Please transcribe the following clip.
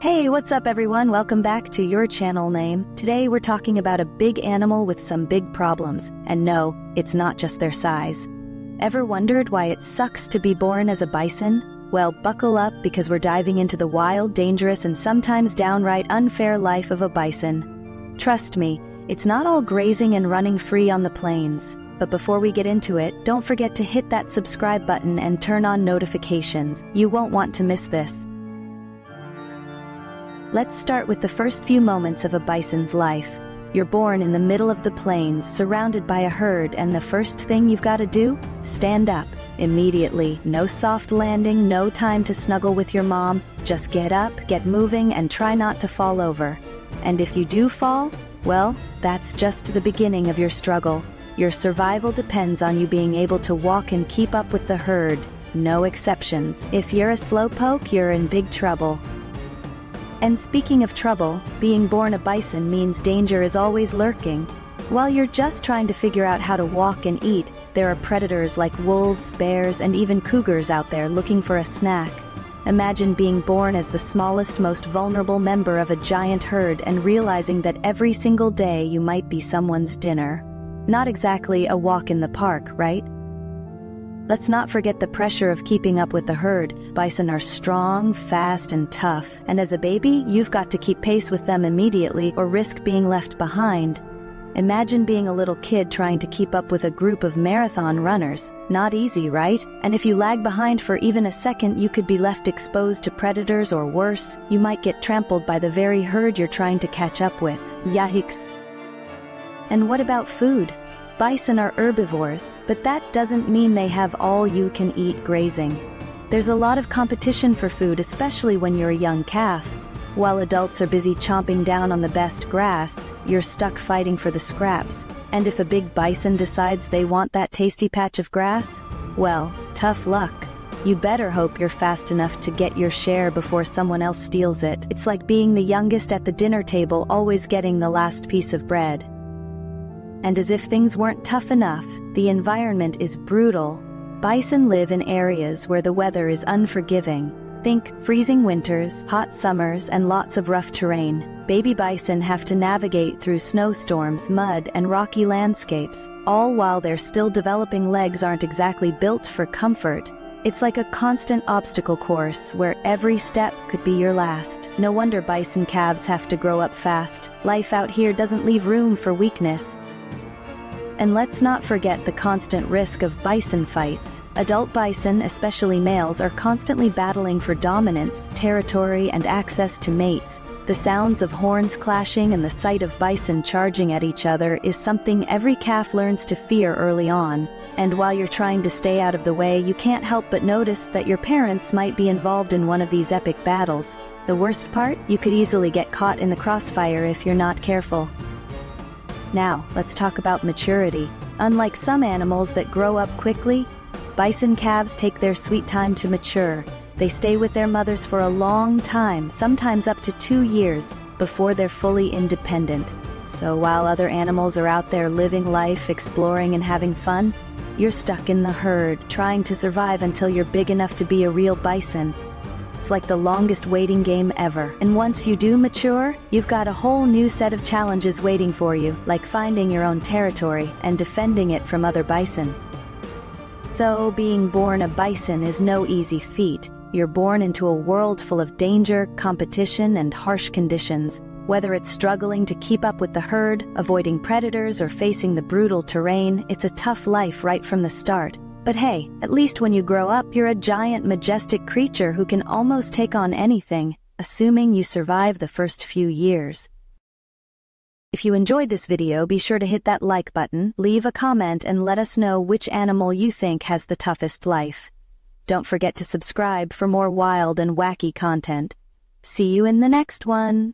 Hey, what's up everyone? Welcome back to your channel name. Today we're talking about a big animal with some big problems. And no, it's not just their size. Ever wondered why it sucks to be born as a bison? Well, buckle up because we're diving into the wild, dangerous, and sometimes downright unfair life of a bison. Trust me, it's not all grazing and running free on the plains. But before we get into it, don't forget to hit that subscribe button and turn on notifications. You won't want to miss this. Let's start with the first few moments of a bison's life. You're born in the middle of the plains, surrounded by a herd, and the first thing you've got to do? Stand up. Immediately. No soft landing, no time to snuggle with your mom. Just get up, get moving, and try not to fall over. And if you do fall, well, that's just the beginning of your struggle. Your survival depends on you being able to walk and keep up with the herd. No exceptions. If you're a slowpoke, you're in big trouble. And speaking of trouble, being born a bison means danger is always lurking. While you're just trying to figure out how to walk and eat, there are predators like wolves, bears, and even cougars out there looking for a snack. Imagine being born as the smallest, most vulnerable member of a giant herd and realizing that every single day you might be someone's dinner. Not exactly a walk in the park, right? Let's not forget the pressure of keeping up with the herd. Bison are strong, fast, and tough, and as a baby, you've got to keep pace with them immediately or risk being left behind. Imagine being a little kid trying to keep up with a group of marathon runners. Not easy, right? And if you lag behind for even a second, you could be left exposed to predators, or worse, you might get trampled by the very herd you're trying to catch up with. Yikes. And what about food? Bison are herbivores, but that doesn't mean they have all-you-can-eat grazing. There's a lot of competition for food, especially when you're a young calf. While adults are busy chomping down on the best grass, you're stuck fighting for the scraps. And if a big bison decides they want that tasty patch of grass, well, tough luck. You better hope you're fast enough to get your share before someone else steals it. It's like being the youngest at the dinner table, always getting the last piece of bread. And as if things weren't tough enough, the environment is brutal. Bison live in areas where the weather is unforgiving. Think freezing winters, hot summers, and lots of rough terrain. Baby bison have to navigate through snowstorms, mud, and rocky landscapes, all while their still developing legs aren't exactly built for comfort. It's like a constant obstacle course where every step could be your last. No wonder bison calves have to grow up fast. Life out here doesn't leave room for weakness. And let's not forget the constant risk of bison fights. Adult bison, especially males, are constantly battling for dominance, territory, and access to mates. The sounds of horns clashing and the sight of bison charging at each other is something every calf learns to fear early on. And while you're trying to stay out of the way, you can't help but notice that your parents might be involved in one of these epic battles. The worst part? You could easily get caught in the crossfire if you're not careful. Now, let's talk about maturity. Unlike some animals that grow up quickly, bison calves take their sweet time to mature. They stay with their mothers for a long time, sometimes up to 2 years, before they're fully independent. So while other animals are out there living life, exploring, and having fun, you're stuck in the herd, trying to survive until you're big enough to be a real bison. It's like the longest waiting game ever. And once you do mature, you've got a whole new set of challenges waiting for you, like finding your own territory and defending it from other bison. So, being born a bison is no easy feat. You're born into a world full of danger, competition, and harsh conditions. Whether it's struggling to keep up with the herd, avoiding predators, or facing the brutal terrain, it's a tough life right from the start. But hey, at least when you grow up, you're a giant, majestic creature who can almost take on anything, assuming you survive the first few years. If you enjoyed this video, be sure to hit that like button, leave a comment, and let us know which animal you think has the toughest life. Don't forget to subscribe for more wild and wacky content. See you in the next one!